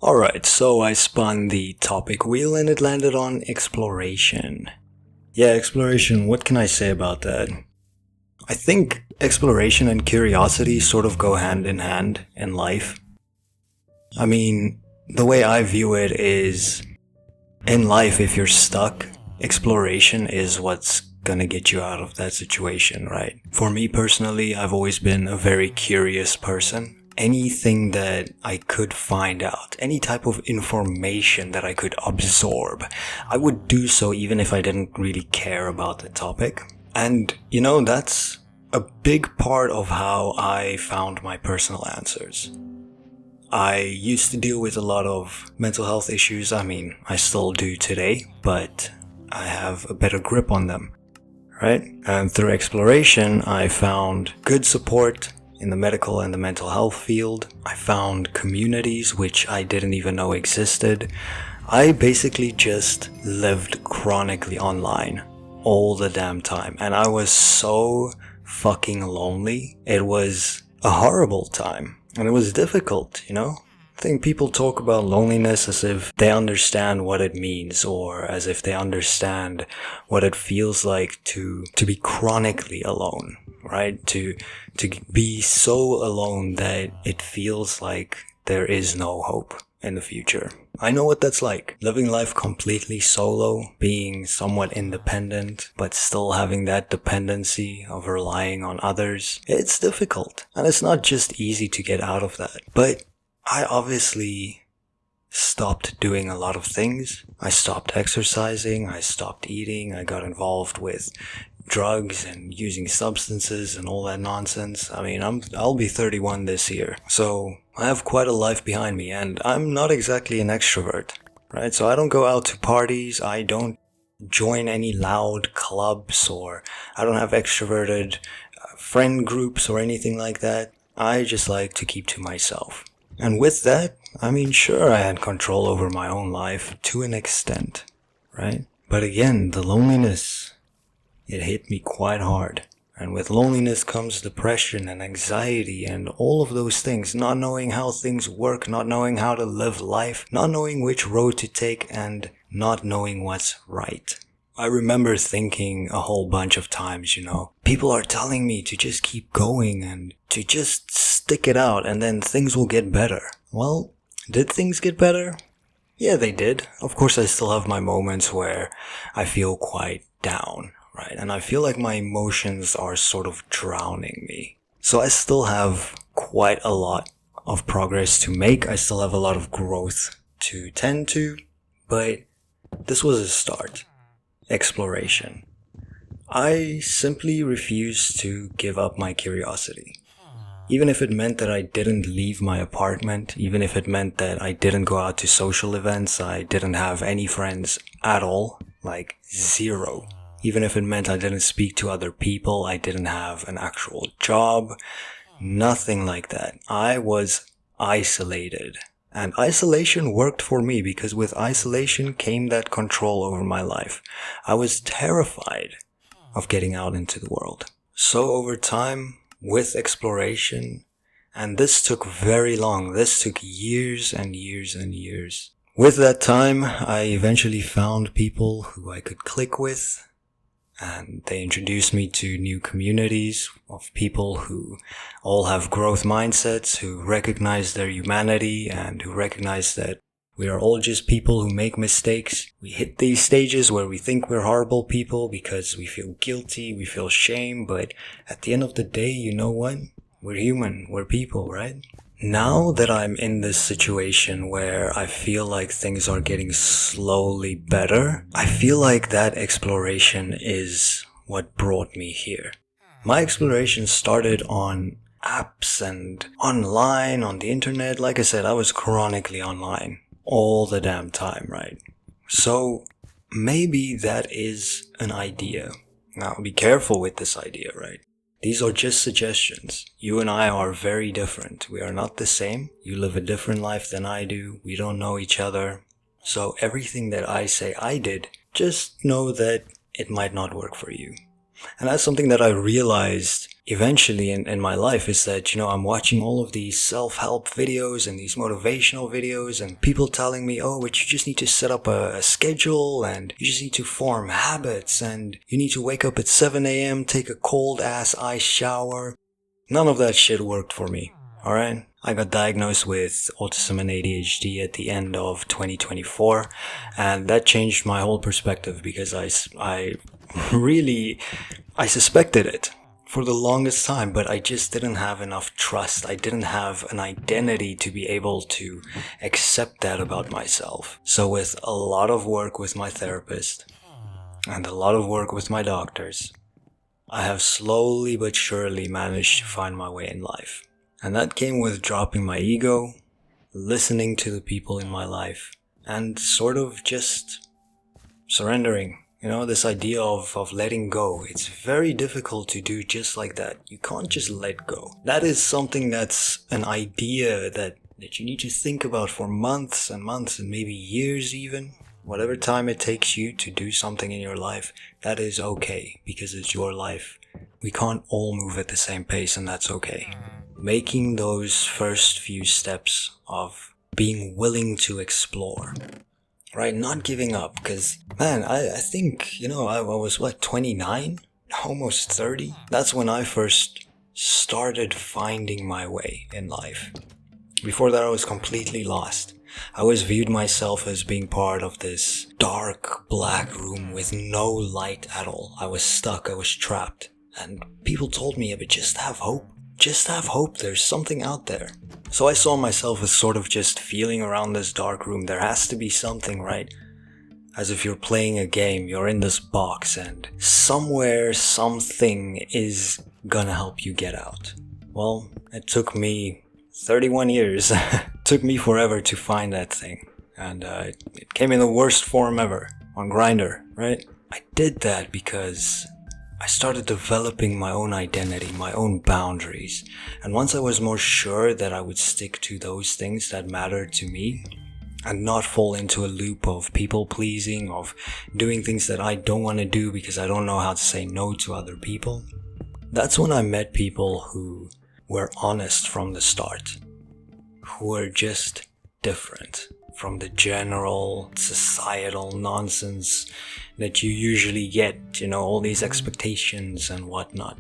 Alright, so I spun the topic wheel and it landed on exploration. Yeah, exploration, what can I say about that? I think exploration and curiosity sort of go hand in life. I mean, the way I view it is, in life, if you're stuck, exploration is what's gonna get you out of that situation, right? For me personally, I've always been a very curious person. Anything that I could find out, any type of information that I could absorb, I would do so even if I didn't really care about the topic. And, that's a big part of how I found my personal answers. I used to deal with a lot of mental health issues. I mean, I still do today, but I have a better grip on them, right? And through exploration, I found good support in the medical and the mental health field. I found communities which I didn't even know existed. I basically just lived chronically online all the damn time, and I was so fucking lonely. It was a horrible time, and it was difficult, I think people talk about loneliness as if they understand what it means, or as if they understand what it feels like to be chronically alone, right? To be so alone that it feels like there is no hope in the future. I know what that's like. Living life completely solo, being somewhat independent, but still having that dependency of relying on others. It's difficult. And it's not just easy to get out of that. But I obviously stopped doing a lot of things. I stopped exercising, I stopped eating, I got involved with drugs and using substances and all that nonsense. I mean, I'll be 31 this year, so I have quite a life behind me, and I'm not exactly an extrovert, right? So I don't go out to parties, I don't join any loud clubs, or I don't have extroverted friend groups or anything like that. I just like to keep to myself. And with that, I mean, sure, I had control over my own life to an extent, right? But again, the loneliness, it hit me quite hard. And with loneliness comes depression and anxiety and all of those things, not knowing how things work, not knowing how to live life, not knowing which road to take, and not knowing what's right. I remember thinking a whole bunch of times, people are telling me to just keep going and to just stick it out and then things will get better. Well, did things get better? Yeah, they did. Of course, I still have my moments where I feel quite down, right? And I feel like my emotions are sort of drowning me. So I still have quite a lot of progress to make. I still have a lot of growth to tend to, but this was a start. Exploration. I simply refused to give up my curiosity. Even if it meant that I didn't leave my apartment, even if it meant that I didn't go out to social events, I didn't have any friends at all, like zero. Even if it meant I didn't speak to other people, I didn't have an actual job, nothing like that. I was isolated. And isolation worked for me because with isolation came that control over my life. I was terrified of getting out into the world. So over time, with exploration, and this took very long, this took years and years and years. With that time, I eventually found people who I could click with, and they introduced me to new communities of people who all have growth mindsets, who recognize their humanity, and who recognize that we are all just people who make mistakes. We hit these stages where we think we're horrible people because we feel guilty, we feel shame, but at the end of the day, you know what? We're human, we're people, right? Now that I'm in this situation where I feel like things are getting slowly better, I feel like that exploration is what brought me here. My exploration started on apps and online, on the internet. Like I said, I was chronically online all the damn time, right? So maybe that is an idea. Now be careful with this idea, right? These are just suggestions. You and I are very different. We are not the same. You live a different life than I do. We don't know each other. So everything that I say I did, just know that it might not work for you. And that's something that I realized eventually in my life is that, I'm watching all of these self-help videos and these motivational videos and people telling me, oh, but you just need to set up a schedule and you just need to form habits and you need to wake up at 7 a.m., take a cold ass ice shower. None of that shit worked for me. Alright? I got diagnosed with autism and ADHD at the end of 2024, and that changed my whole perspective because I suspected it for the longest time, but I just didn't have enough trust. I didn't have an identity to be able to accept that about myself. So with a lot of work with my therapist and a lot of work with my doctors, I have slowly but surely managed to find my way in life. And that came with dropping my ego, listening to the people in my life, and sort of just surrendering. This idea of letting go. It's very difficult to do just like that. You can't just let go. That is something that's an idea that you need to think about for months and months and maybe years even. Whatever time it takes you to do something in your life, that is okay because it's your life. We can't all move at the same pace, and that's okay. Making those first few steps of being willing to explore, right? Not giving up, because, man, I think, I was, 29? Almost 30? That's when I first started finding my way in life. Before that, I was completely lost. I always viewed myself as being part of this dark, black room with no light at all. I was stuck, I was trapped. And people told me, but just have hope. Just have hope, there's something out there. So I saw myself as sort of just feeling around this dark room. There has to be something, right? As if you're playing a game, you're in this box and somewhere something is gonna help you get out. Well, it took me 31 years. It took me forever to find that thing. And it came in the worst form ever, on Grindr, right? I did that because I started developing my own identity, my own boundaries. And once I was more sure that I would stick to those things that mattered to me and not fall into a loop of people pleasing, of doing things that I don't want to do because I don't know how to say no to other people, that's when I met people who were honest from the start, who were just different from the general societal nonsense that you usually get, all these expectations and whatnot.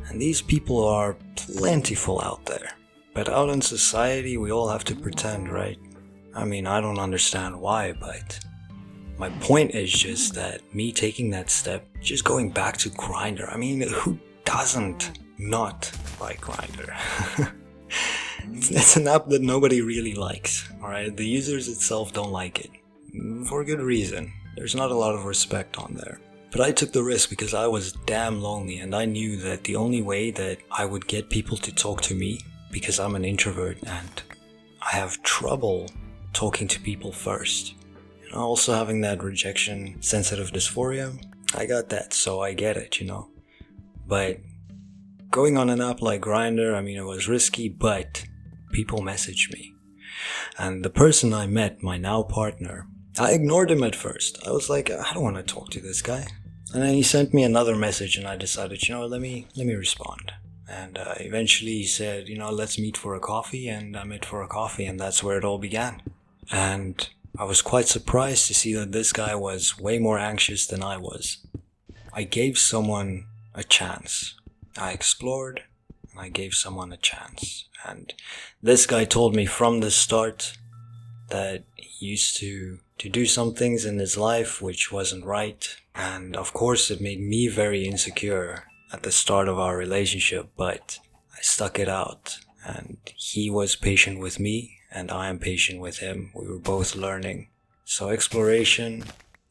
And these people are plentiful out there. But out in society, we all have to pretend, right? I mean, I don't understand why, but my point is just that me taking that step, just going back to Grindr, I mean, who doesn't not like Grindr? It's an app that nobody really likes, alright? The users itself don't like it. For good reason. There's not a lot of respect on there. But I took the risk because I was damn lonely and I knew that the only way that I would get people to talk to me, because I'm an introvert and I have trouble talking to people first. Also having that rejection sensitive dysphoria, I got that, so I get it, But going on an app like Grindr, I mean, it was risky, but people messaged me. And the person I met, my now partner, I ignored him at first. I was like, I don't want to talk to this guy. And then he sent me another message and I decided, let me respond. And eventually he said, let's meet for a coffee, and I met for a coffee, and that's where it all began. And I was quite surprised to see that this guy was way more anxious than I was. I gave someone a chance. I explored, and I gave someone a chance. And this guy told me from the start that he used to do some things in his life which wasn't right. And of course it made me very insecure at the start of our relationship, but I stuck it out. And he was patient with me, and I am patient with him. We were both learning. So exploration,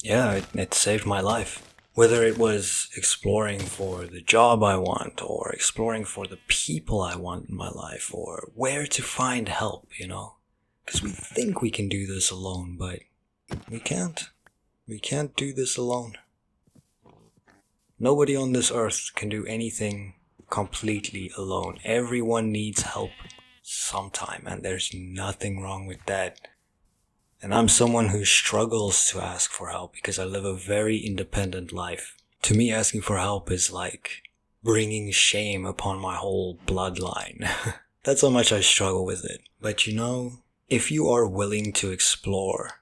yeah, it saved my life. Whether it was exploring for the job I want, or exploring for the people I want in my life, or where to find help, Because we think we can do this alone, but we can't. We can't do this alone. Nobody on this earth can do anything completely alone. Everyone needs help sometime, and there's nothing wrong with that. And I'm someone who struggles to ask for help because I live a very independent life. To me, asking for help is like bringing shame upon my whole bloodline. That's how much I struggle with it. But if you are willing to explore,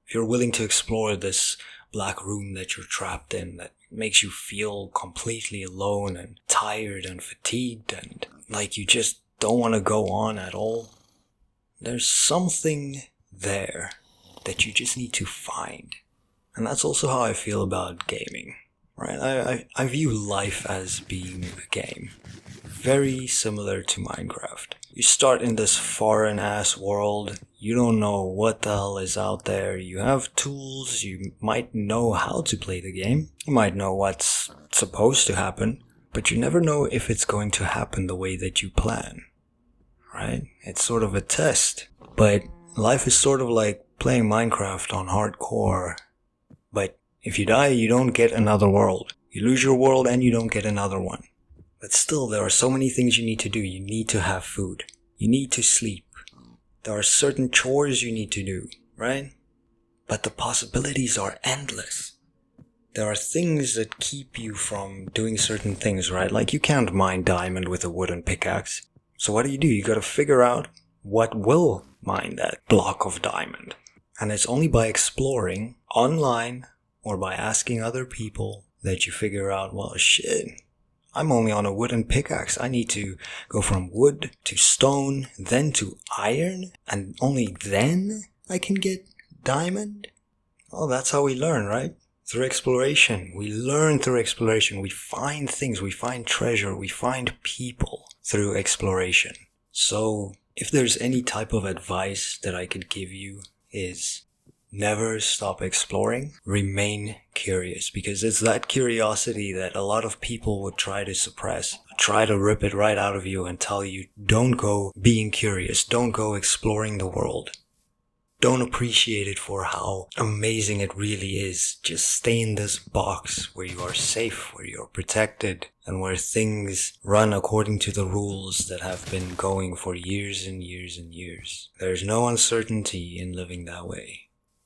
if you're willing to explore this black room that you're trapped in that makes you feel completely alone and tired and fatigued and like you just don't want to go on at all, there's something there that you just need to find. And that's also how I feel about gaming, right? I view life as being a game, very similar to Minecraft. You start in this foreign ass world, you don't know what the hell is out there, you have tools, you might know how to play the game, you might know what's supposed to happen, but you never know if it's going to happen the way that you plan, right? It's sort of a test, but life is sort of like playing Minecraft on hardcore, but if you die, you don't get another world. You lose your world and you don't get another one. But still, there are so many things you need to do. You need to have food. You need to sleep. There are certain chores you need to do, right? But the possibilities are endless. There are things that keep you from doing certain things, right? Like you can't mine diamond with a wooden pickaxe. So what do? You gotta figure out what will mine that block of diamond. And it's only by exploring online or by asking other people that you figure out, well, shit, I'm only on a wooden pickaxe. I need to go from wood to stone, then to iron, and only then I can get diamond? Well, that's how we learn, right? Through exploration. We learn through exploration. We find things, we find treasure, we find people through exploration. So, if there's any type of advice that I could give you is never stop exploring, remain curious, because it's that curiosity that a lot of people would try to suppress, try to rip it right out of you and tell you, don't go being curious, don't go exploring the world. Don't appreciate it for how amazing it really is. Just stay in this box where you are safe, where you're protected, and where things run according to the rules that have been going for years and years and years. There's no uncertainty in living that way.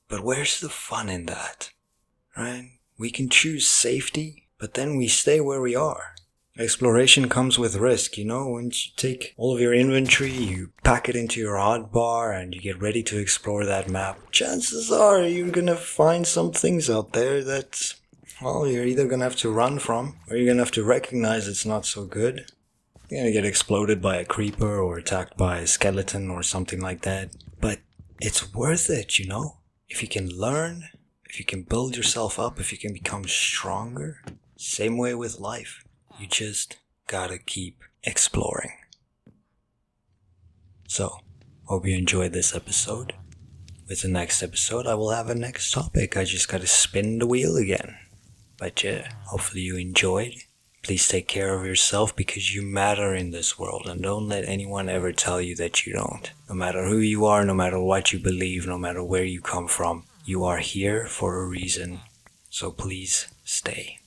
But where's the fun in that, right? We can choose safety, but then we stay where we are. Exploration comes with risk, once you take all of your inventory, you pack it into your hotbar and you get ready to explore that map. Chances are you're gonna find some things out there that, well, you're either gonna have to run from, or you're gonna have to recognize it's not so good. You're gonna get exploded by a creeper or attacked by a skeleton or something like that. But it's worth it, If you can learn, if you can build yourself up, if you can become stronger, same way with life. You just gotta keep exploring. So, hope you enjoyed this episode. With the next episode, I will have a next topic. I just gotta spin the wheel again. But yeah, hopefully you enjoyed. Please take care of yourself because you matter in this world, and don't let anyone ever tell you that you don't. No matter who you are, no matter what you believe, no matter where you come from, you are here for a reason. So please stay.